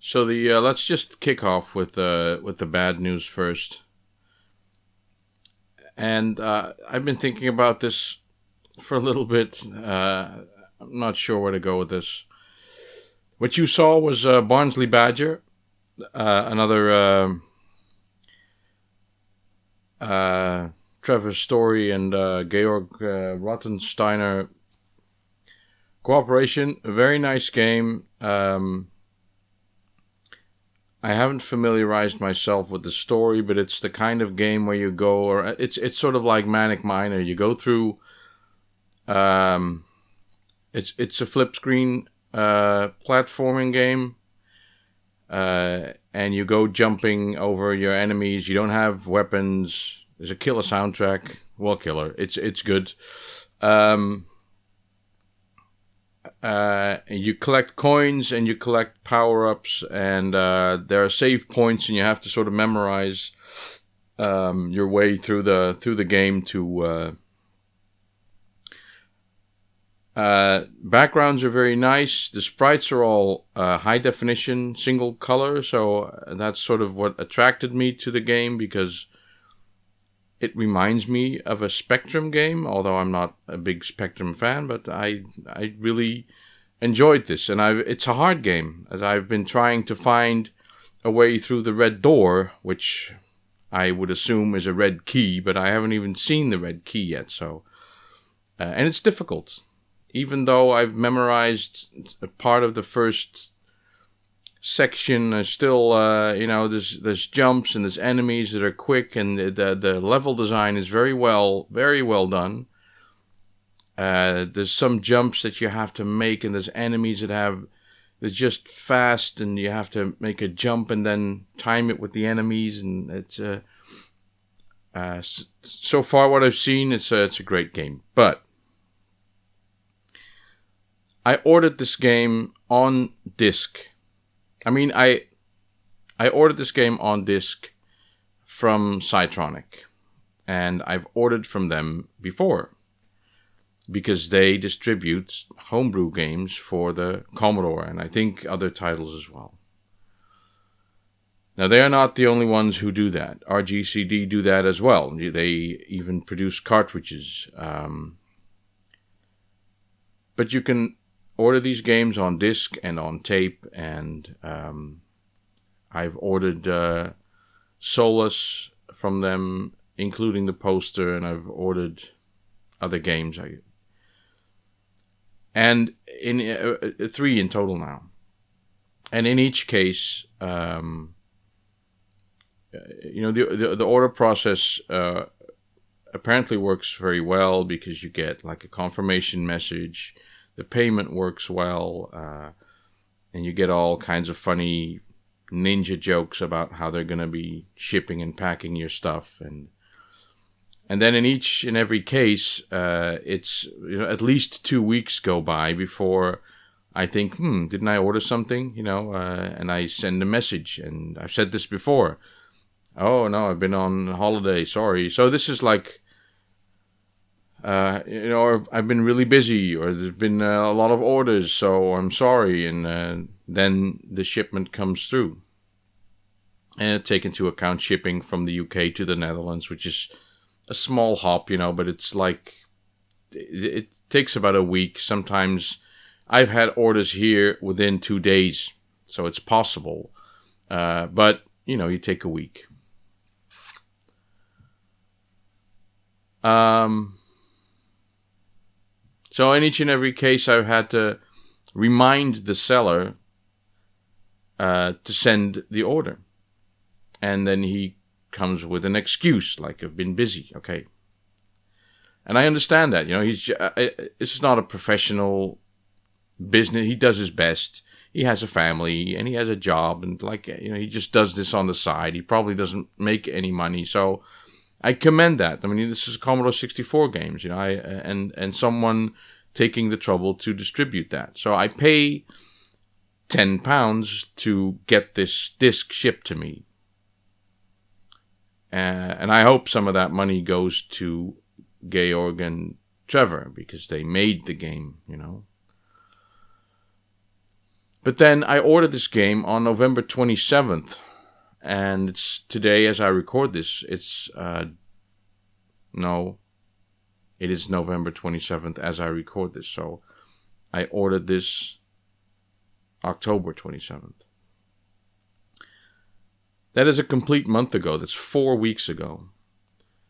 So the let's just kick off with the bad news first. And I've been thinking about this for a little bit. I'm not sure where to go with this. What you saw was Barnsley Badger, another Trevor Story and Georg Rottensteiner cooperation. A very nice game. I haven't familiarized myself with the story, but it's the kind of game where you go, or it's sort of like Manic Miner. You go through. It's a flip screen platforming game, and you go jumping over your enemies. You don't have weapons. There's a killer soundtrack. Well, killer. It's good. You collect coins and you collect power-ups, and there are save points, and you have to sort of memorize your way through the game to. Backgrounds are very nice. The sprites are all high definition, single color, so that's sort of what attracted me to the game, because it reminds me of a Spectrum game, although I'm not a big Spectrum fan, but I really enjoyed this. And it's a hard game, as I've been trying to find a way through the red door, which I would assume is a red key, but I haven't even seen the red key yet. So, and it's difficult. Even though I've memorized a part of the first section, still, there's jumps and there's enemies that are quick, and the level design is very well done. There's some jumps that you have to make, and there's enemies that's just fast, and you have to make a jump and then time it with the enemies, and it's so far what I've seen, it's a great game. But I ordered this game on disc. I mean, I ordered this game on disc from Cytronic, and I've ordered from them before because they distribute homebrew games for the Commodore, and I think other titles as well. Now, they are not the only ones who do that. RGCD do that as well. They even produce cartridges. But you can order these games on disc and on tape, and I've ordered Solus from them, including the poster, and I've ordered other games. And in 3 in total now. And in each case, the order process apparently works very well, because you get like a confirmation message. The payment works well, and you get all kinds of funny ninja jokes about how they're going to be shipping and packing your stuff, and then in each and every case, it's at least 2 weeks go by before I think, didn't I order something? And I send a message, and I've said this before. Oh no, I've been on holiday. Sorry. So this is like. Or I've been really busy, or there's been a lot of orders, so I'm sorry, and then the shipment comes through. And take into account shipping from the UK to the Netherlands, which is a small hop, but it's like, it takes about a week. Sometimes I've had orders here within 2 days, so it's possible. But, you take a week. So in each and every case, I've had to remind the seller to send the order. And then he comes with an excuse, like, I've been busy, okay? And I understand that, this is not a professional business. He does his best. He has a family, and he has a job, and he just does this on the side. He probably doesn't make any money, so I commend that. I mean, this is Commodore 64 games, and someone taking the trouble to distribute that. So I pay £10 to get this disc shipped to me. And I hope some of that money goes to Georg and Trevor, because they made the game, But then I ordered this game on November 27th. And it's today as I record this. It is November 27th as I record this. So I ordered this October 27th. That is a complete month ago. That's 4 weeks ago.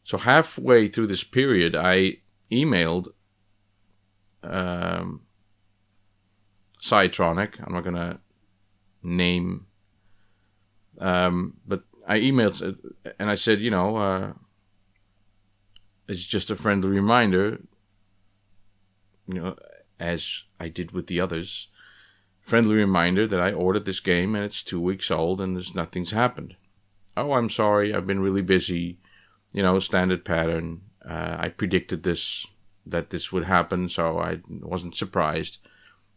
So halfway through this period, I emailed Cytronic. I'm not going to name, but I emailed and I said, it's just a friendly reminder, as I did with the others. Friendly reminder that I ordered this game and it's 2 weeks old and nothing's happened. Oh, I'm sorry. I've been really busy. Standard pattern. I predicted that this would happen, so I wasn't surprised.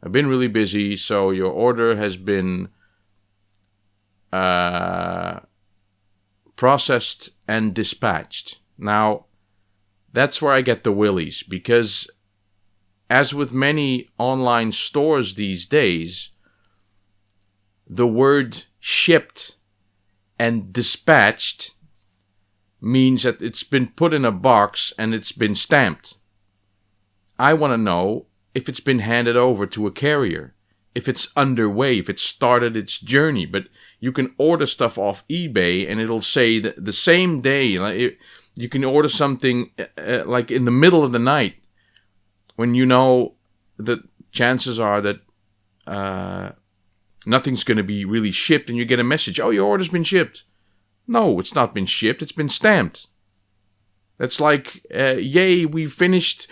I've been really busy, so your order has been processed and dispatched. Now, that's where I get the willies, because as with many online stores these days, the word shipped and dispatched means that it's been put in a box and it's been stamped. I want to know if it's been handed over to a carrier, if it's underway, if it started its journey. But you can order stuff off eBay and it'll say that the same day. Like you can order something like in the middle of the night, when you know that chances are that nothing's going to be really shipped, and you get a message, oh, your order's been shipped. No, it's not been shipped, it's been stamped. That's like, yay, we finished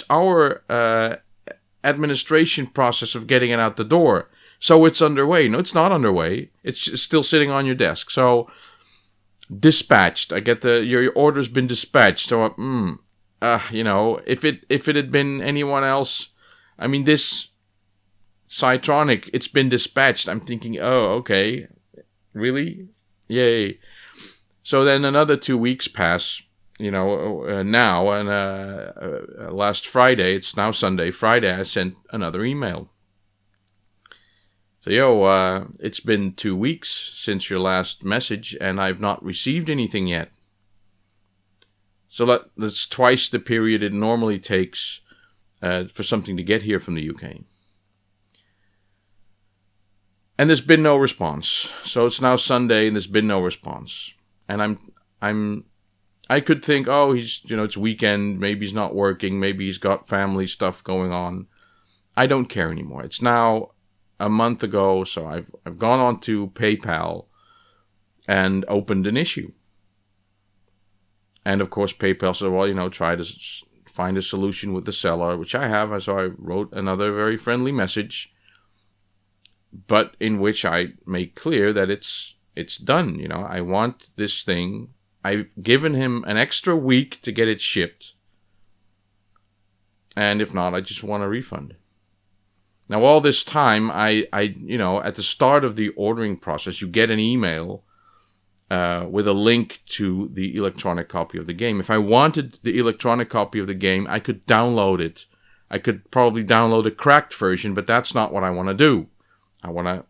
our administration process of getting it out the door, so it's underway. No, it's not underway. It's still sitting on your desk. So, dispatched. I get your order's been dispatched. So, if it had been anyone else, I mean, this Cytronic, it's been dispatched. I'm thinking, oh, okay, really? Yay. So then another 2 weeks pass, now, and last Friday, it's now Sunday, Friday, I sent another email. So, it's been 2 weeks since your last message, and I've not received anything yet. So that's twice the period it normally takes for something to get here from the UK. And there's been no response. So it's now Sunday and there's been no response. And I could think, oh, it's weekend, maybe he's not working, maybe he's got family stuff going on. I don't care anymore. It's now a month ago, so I've gone on to PayPal and opened an issue. And of course, PayPal said, well, try to find a solution with the seller, which I have. So I wrote another very friendly message, but in which I make clear that it's done. I want this thing. I've given him an extra week to get it shipped. And if not, I just want a refund. Now, all this time, I at the start of the ordering process, you get an email with a link to the electronic copy of the game. If I wanted the electronic copy of the game, I could download it. I could probably download a cracked version, but that's not what I want to do. I want a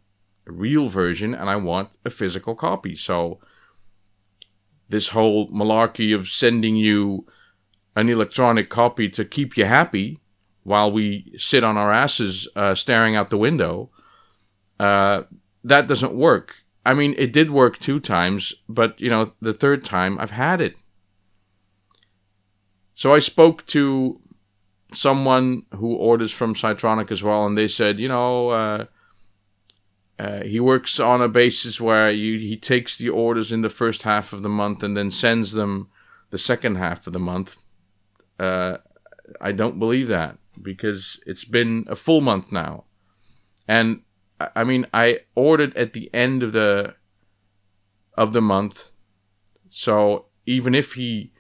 real version, and I want a physical copy. So this whole malarkey of sending you an electronic copy to keep you happy while we sit on our asses staring out the window, that doesn't work. I mean, it did work 2 times, but, the third time, I've had it. So I spoke to someone who orders from Cytronic as well, and they said, he works on a basis where he takes the orders in the first half of the month and then sends them the second half of the month. I don't believe that, because it's been a full month now. And I mean, I ordered at the end of the month, so even if he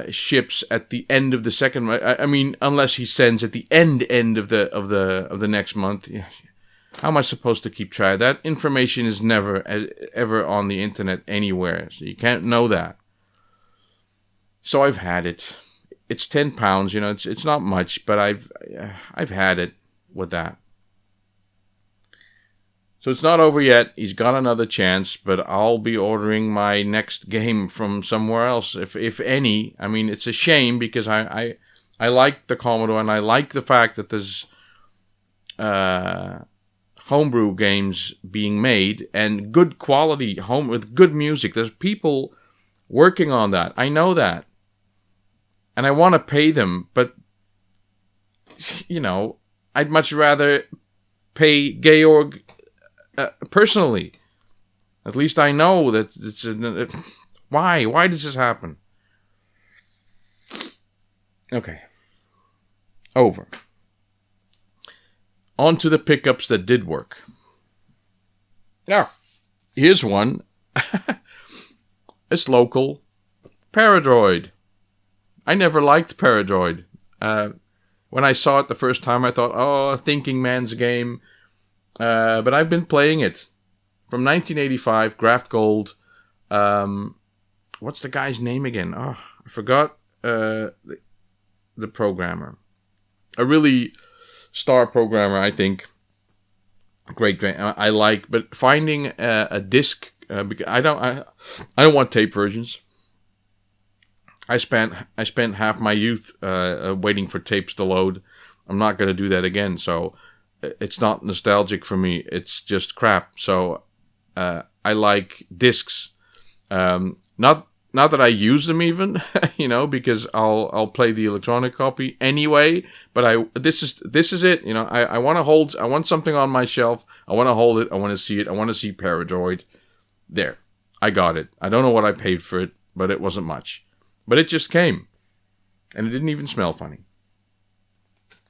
ships at the end of the second, I mean, unless he sends at the end of the next month, how am I supposed to keep track? That information is never ever on the internet anywhere, so you can't know that. So I've had it. It's £10, it's not much, but I've had it with that. So it's not over yet. He's got another chance, but I'll be ordering my next game from somewhere else, if any. I mean, it's a shame because I like the Commodore, and I like the fact that there's homebrew games being made and good quality home with good music. There's people working on that. I know that, and I want to pay them, but I'd much rather pay Georg personally. At least I know that why? Why does this happen? Okay. Over. On to the pickups that did work. Now, here's one. It's local. Paradroid. I never liked Paradroid. When I saw it the first time, I thought, a thinking man's game. But I've been playing it from 1985, Graft Gold. What's the guy's name again? Oh, I forgot the programmer. A really star programmer, I think. Great game. I like, but finding a disc. Because I don't want tape versions. I spent half my youth waiting for tapes to load. I'm not going to do that again. So. It's not nostalgic for me. It's just crap. So I like discs. Not that I use them even, because I'll play the electronic copy anyway. But this is it. I want something on my shelf. I want to hold it. I want to see it. I want to see Paradroid. There, I got it. I don't know what I paid for it, but it wasn't much. But it just came, and it didn't even smell funny.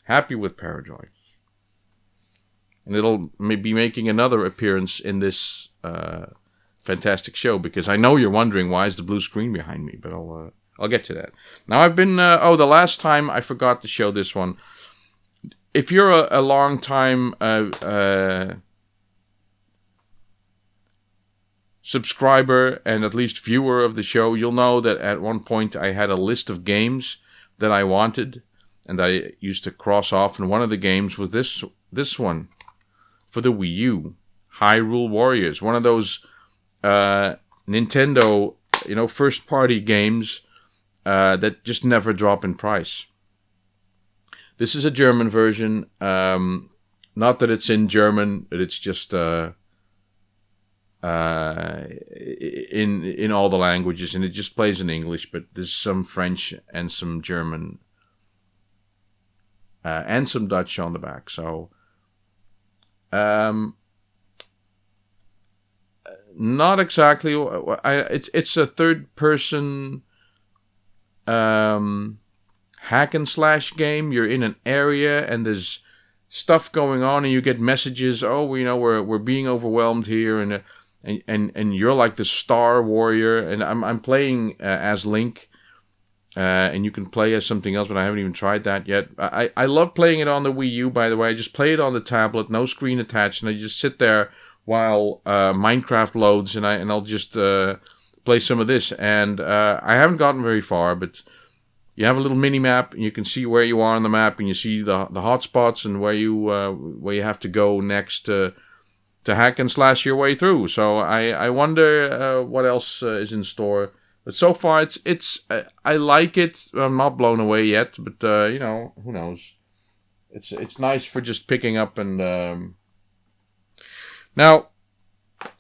Happy with Paradroid. And it'll be making another appearance in this fantastic show, because I know you're wondering why is the blue screen behind me, but I'll get to that. Now I've been the last time I forgot to show this one. If you're a long time subscriber and at least viewer of the show, you'll know that at one point I had a list of games that I wanted, and I used to cross off, and one of the games was this one. For the Wii U, Hyrule Warriors, one of those Nintendo, first-party games that just never drop in price. This is a German version. Not that it's in German, but it's just in all the languages, and it just plays in English. But there's some French and some German and some Dutch on the back. So. Not exactly. It's a third-person hack and slash game. You're in an area and there's stuff going on, and you get messages. Oh, we're being overwhelmed here, and you're like the Star Warrior, and I'm playing as Link. And you can play as something else, but I haven't even tried that yet. I love playing it on the Wii U, by the way. I just play it on the tablet, no screen attached, and I just sit there while Minecraft loads, and I'll just play some of this. And I haven't gotten very far, but you have a little mini map, and you can see where you are on the map, and you see the hot spots and where you have to go next to hack and slash your way through. So I wonder what else is in store. But so far, it's I like it. I'm not blown away yet, but who knows? It's nice for just picking up and. Now,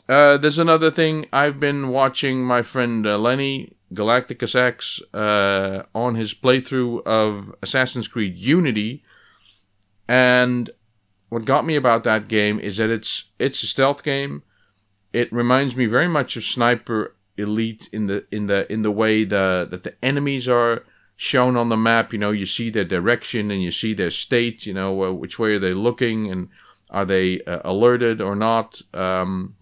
there's another thing. I've been watching my friend Lenny Galacticus X on his playthrough of Assassin's Creed Unity, and what got me about that game is that it's a stealth game. It reminds me very much of Sniper Elite in the way that the enemies are shown on the map. You see their direction and you see their state. Which way are they looking and are they alerted or not? And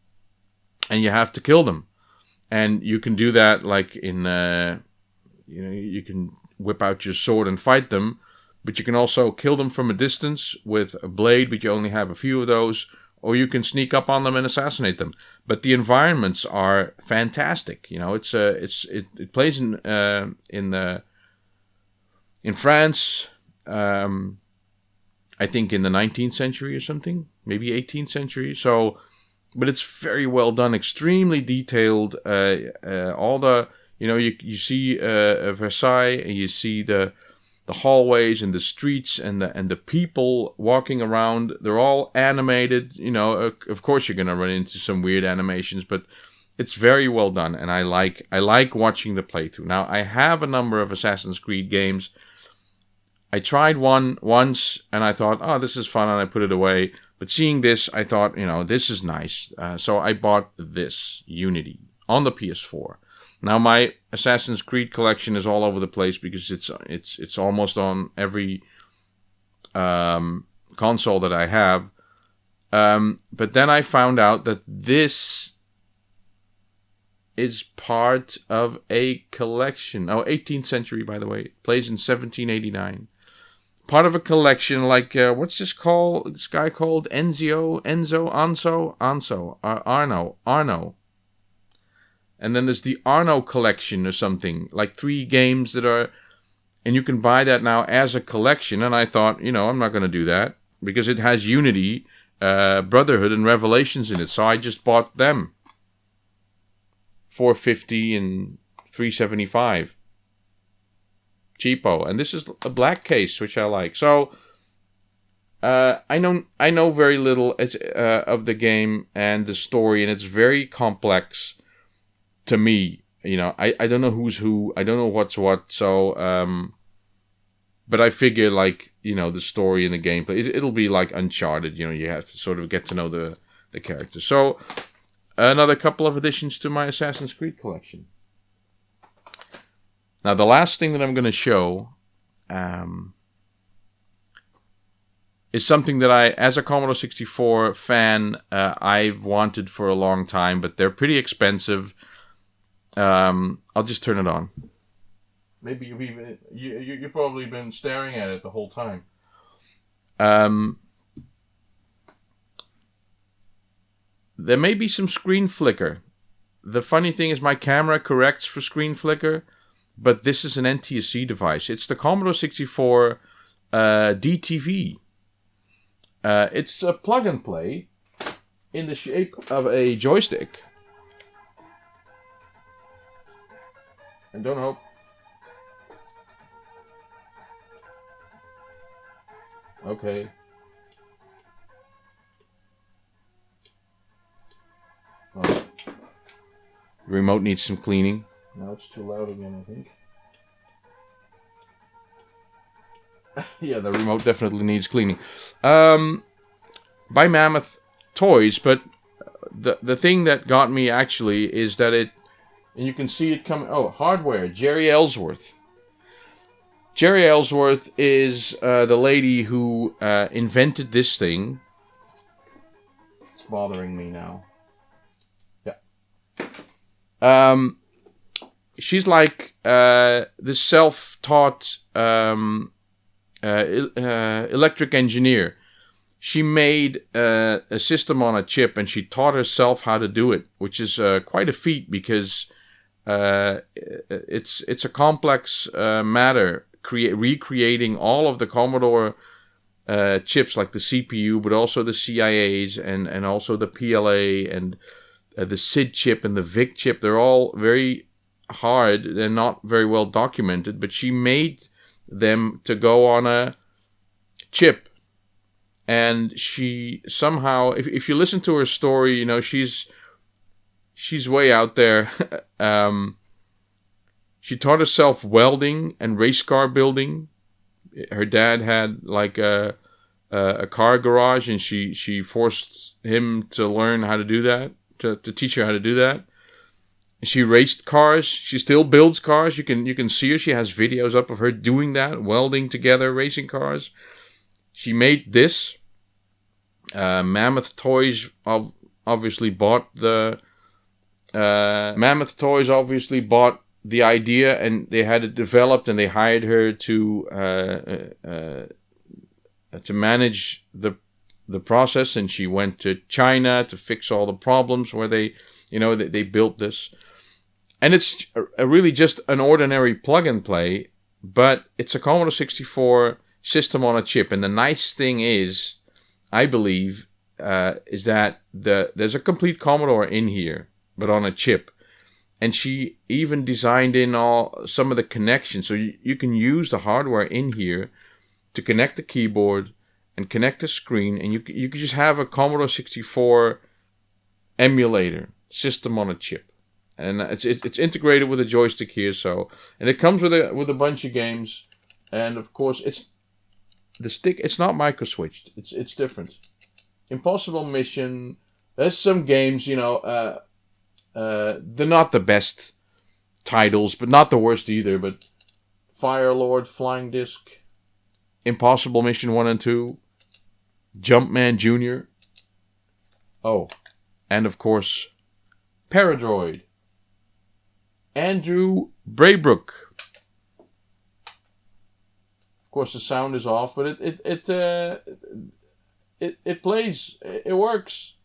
you have to kill them, and you can do that like in you can whip out your sword and fight them, but you can also kill them from a distance with a blade, but you only have a few of those. Or you can sneak up on them and assassinate them. But the environments are fantastic. It plays in France. I think in the 19th century or something, maybe 18th century. So but it's very well done, extremely detailed. All the, you see Versailles, and you see the hallways and the streets and the people walking around. They're all animated. Of course you're gonna run into some weird animations, but it's very well done, and I like watching the playthrough. Now, I have a number of Assassin's Creed games. I tried one once, and I thought, oh, this is fun, and I put it away. But seeing this, I thought, this is nice. So I bought this, Unity, on the PS4. Now, my Assassin's Creed collection is all over the place because it's almost on every console that I have. But then I found out that this is part of a collection. Oh, 18th century, by the way. It plays in 1789. Part of a collection, like, what's this guy called? Arno. And then there's the Arno collection or something, like 3 games that are, and you can buy that now as a collection. And I thought, I'm not going to do that because it has Unity, Brotherhood, and Revelations in it. So I just bought them. $450 and $375. Cheapo. And this is a black case, which I like. So I know very little of the game and the story, and it's very complex to me. I don't know who's who. I don't know what's what. So, but I figure, like, the story and the gameplay, it'll be like Uncharted. You have to sort of get to know the characters. So, another couple of additions to my Assassin's Creed collection. Now, the last thing that I'm going to show is something that I, as a Commodore 64 fan, I've wanted for a long time, but they're pretty expensive. I'll just turn it on. Maybe you've probably been staring at it the whole time. There may be some screen flicker. The funny thing is my camera corrects for screen flicker, but this is an NTSC device. It's the Commodore 64 DTV. It's a plug and play in the shape of a joystick. And don't hope. Okay. Oh. The remote needs some cleaning. Now it's too loud again, I think. Yeah, the remote definitely needs cleaning. By Mammoth Toys, but the thing that got me actually is that it, and you can see it coming. Oh, hardware. Jerry Ellsworth. Jerry Ellsworth is the lady who invented this thing. It's bothering me now. Yeah. She's like this self-taught electric engineer. She made a system on a chip, and she taught herself how to do it, which is quite a feat because it's a complex matter. Recreating all of the Commodore chips, like the CPU, but also the CIAs and also the PLA and the SID chip and the VIC chip. They're all very hard and not very well documented, but she made them to go on a chip. And she somehow, if you listen to her story, she's way out there. She taught herself welding and race car building. Her dad had like a car garage, and she forced him to learn how to do that, to teach her how to do that. She raced cars. She still builds cars. You can see her. She has videos up of her doing that, welding together, racing cars. She made this. Mammoth Toys obviously bought the idea, and they had it developed, and they hired her to manage the process. And she went to China to fix all the problems where they built this. And it's really just an ordinary plug and play, but it's a Commodore 64 system on a chip. And the nice thing is, I believe, is that there's a complete Commodore in here, but on a chip. And she even designed in some of the connections. So you can use the hardware in here to connect the keyboard and connect the screen. And you could just have a Commodore 64 emulator system on a chip. And it's integrated with a joystick here. And it comes with a bunch of games. And of course, it's not micro switched. It's different. Impossible Mission. There's some games, they're not the best titles, but not the worst either. But Firelord, Flying Disc, Impossible Mission 1 and 2, Jumpman Jr. Oh, and of course, Paradroid. Andrew Braybrook. Of course, the sound is off, but it plays. It works.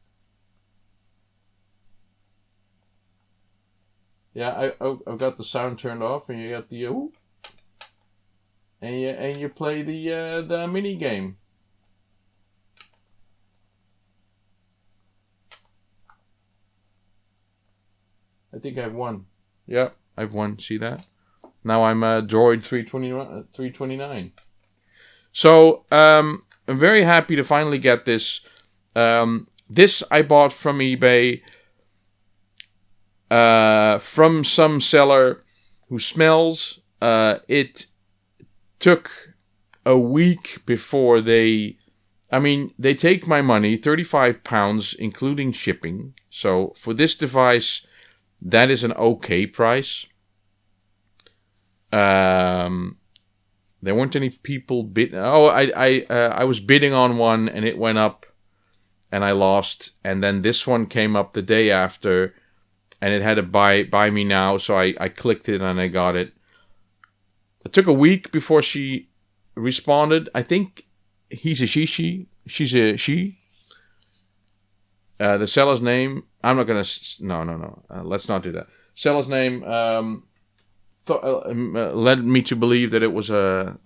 Yeah, I've got the sound turned off, and you got the and you play the mini game. I think I've won. Yeah, I've won. See that? Now I'm Droid 329. So I'm very happy to finally get this. This I bought from eBay. From some seller who smells. It took a week before they take my money, £35, including shipping. So for this device, that is an okay price. There weren't any people bid. Oh, I was bidding on one and it went up, and I lost. And then this one came up the day after. And it had to buy me now, so I clicked it and I got it. It took a week before she responded. I think he's a she. She's a she. The seller's name, I'm not going to... No. Let's not do that. Seller's name led me to believe that it was a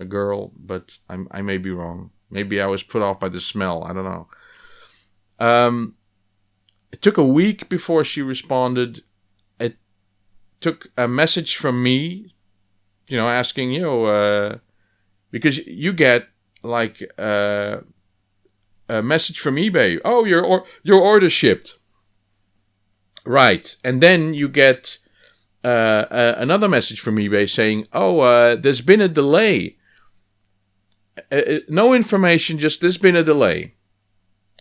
girl, but I may be wrong. Maybe I was put off by the smell. I don't know. It took a week before she responded. It took a message from me, asking, because you get like a message from eBay. Oh, your order shipped. Right. And then you get another message from eBay saying, there's been a delay. No information, just there's been a delay.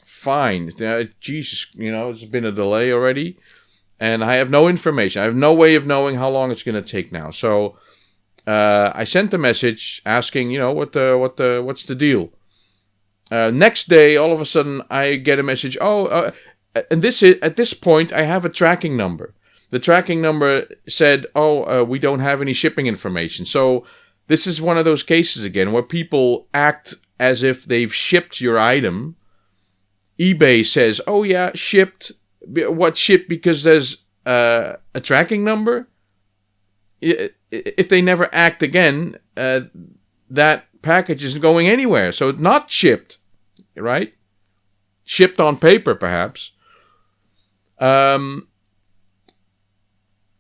Fine. Jesus, it's been a delay already. And I have no information. I have no way of knowing how long it's going to take now. So I sent a message asking, what's the deal? Next day, all of a sudden, I get a message. And at this point, I have a tracking number. The tracking number said, we don't have any shipping information. So this is one of those cases again where people act as if they've shipped your item. eBay says, oh yeah, shipped. What shipped? Because there's a tracking number. If they never act again, that package isn't going anywhere. So it's not shipped, right? Shipped on paper, perhaps.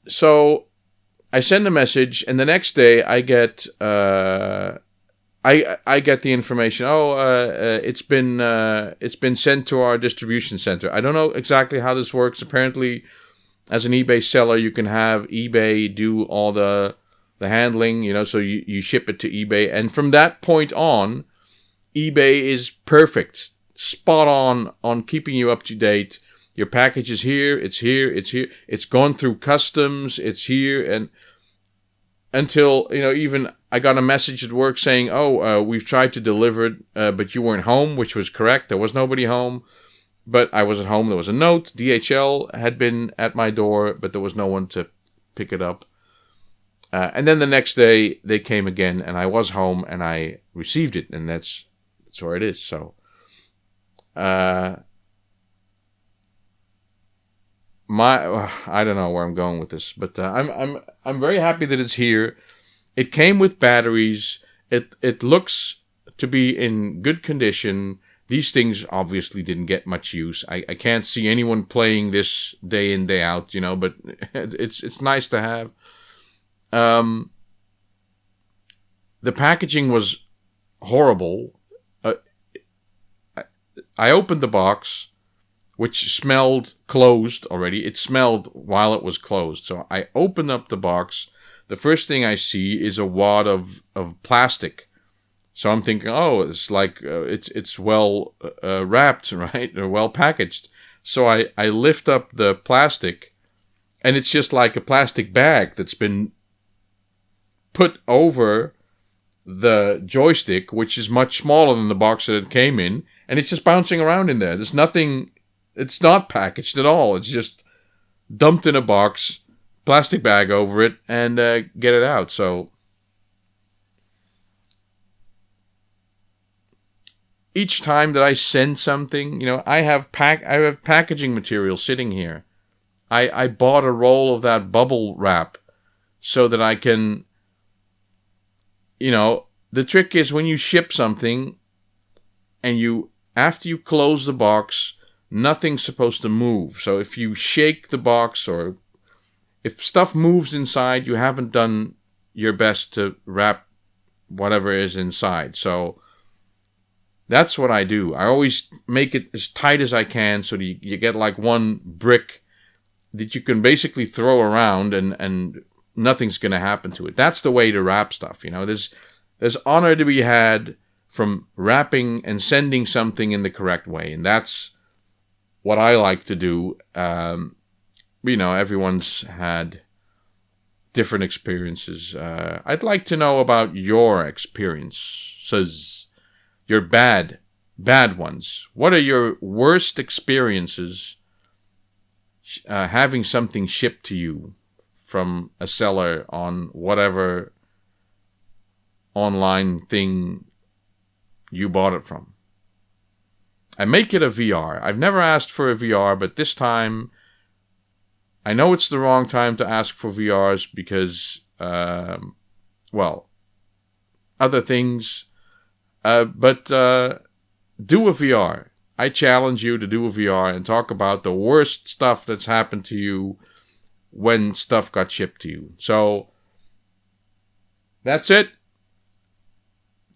So I send a message, and the next day I get I get the information. It's been sent to our distribution center. I don't know exactly how this works. Apparently, as an eBay seller, you can have eBay do all the handling. So you ship it to eBay, and from that point on, eBay is perfect, spot on keeping you up to date. Your package is here. It's here. It's here. It's gone through customs. It's here, and until even I got a message at work saying, we've tried to deliver it, but you weren't home, which was correct. There was nobody home, but I was at home. There was a note. DHL had been at my door, but there was no one to pick it up. And then the next day they came again, and I was home, and I received it, and that's where it is. So, I don't know where I'm going with this, but I'm very happy that it's here. It came with batteries. It looks to be in good condition. these things obviously didn't get much use. I can't see anyone playing this day in, day out, you know, but it's nice to have. The packaging was horrible. I opened the box, which smelled closed already. It smelled while it was closed. So I open up the box. The first thing I see is a wad of plastic. So I'm thinking, oh, it's like it's well wrapped, right? Or well packaged. So I lift up the plastic, and it's just like a plastic bag that's been put over the joystick, which is much smaller than the box that it came in, and it's just bouncing around in there. There's nothing. It's not packaged at all. It's just dumped in a box, plastic bag over it, and get it out. So each time that I send something, you know, I have packaging material sitting here. I bought a roll of that bubble wrap so that I can, you know, the trick is when you ship something and after you close the box, nothing's supposed to move. So if you shake the box or if stuff moves inside, you haven't done your best to wrap whatever is inside. So that's what I do. I always make it as tight as I can so that you get like one brick that you can basically throw around and nothing's going to happen to it. That's the way to wrap stuff. You know, there's honor to be had from wrapping and sending something in the correct way. And that's what I like to do. You know, everyone's had different experiences. I'd like to know about your experiences, your bad ones. What are your worst experiences having something shipped to you from a seller on whatever online thing you bought it from? I make it a VR. I've never asked for a VR, but this time I know it's the wrong time to ask for VRs because, well, other things. But do a VR. I challenge you to do a VR and talk about the worst stuff that's happened to you when stuff got shipped to you. So that's it.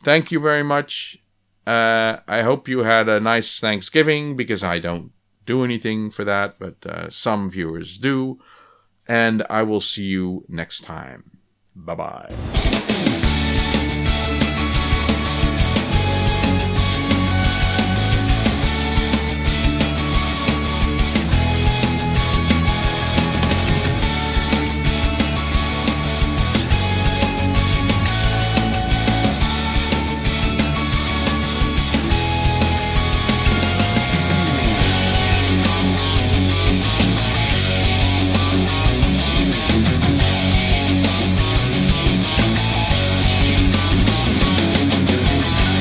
Thank you very much. I hope you had a nice Thanksgiving because I don't do anything for that, but some viewers do. And I will see you next time. Bye-bye.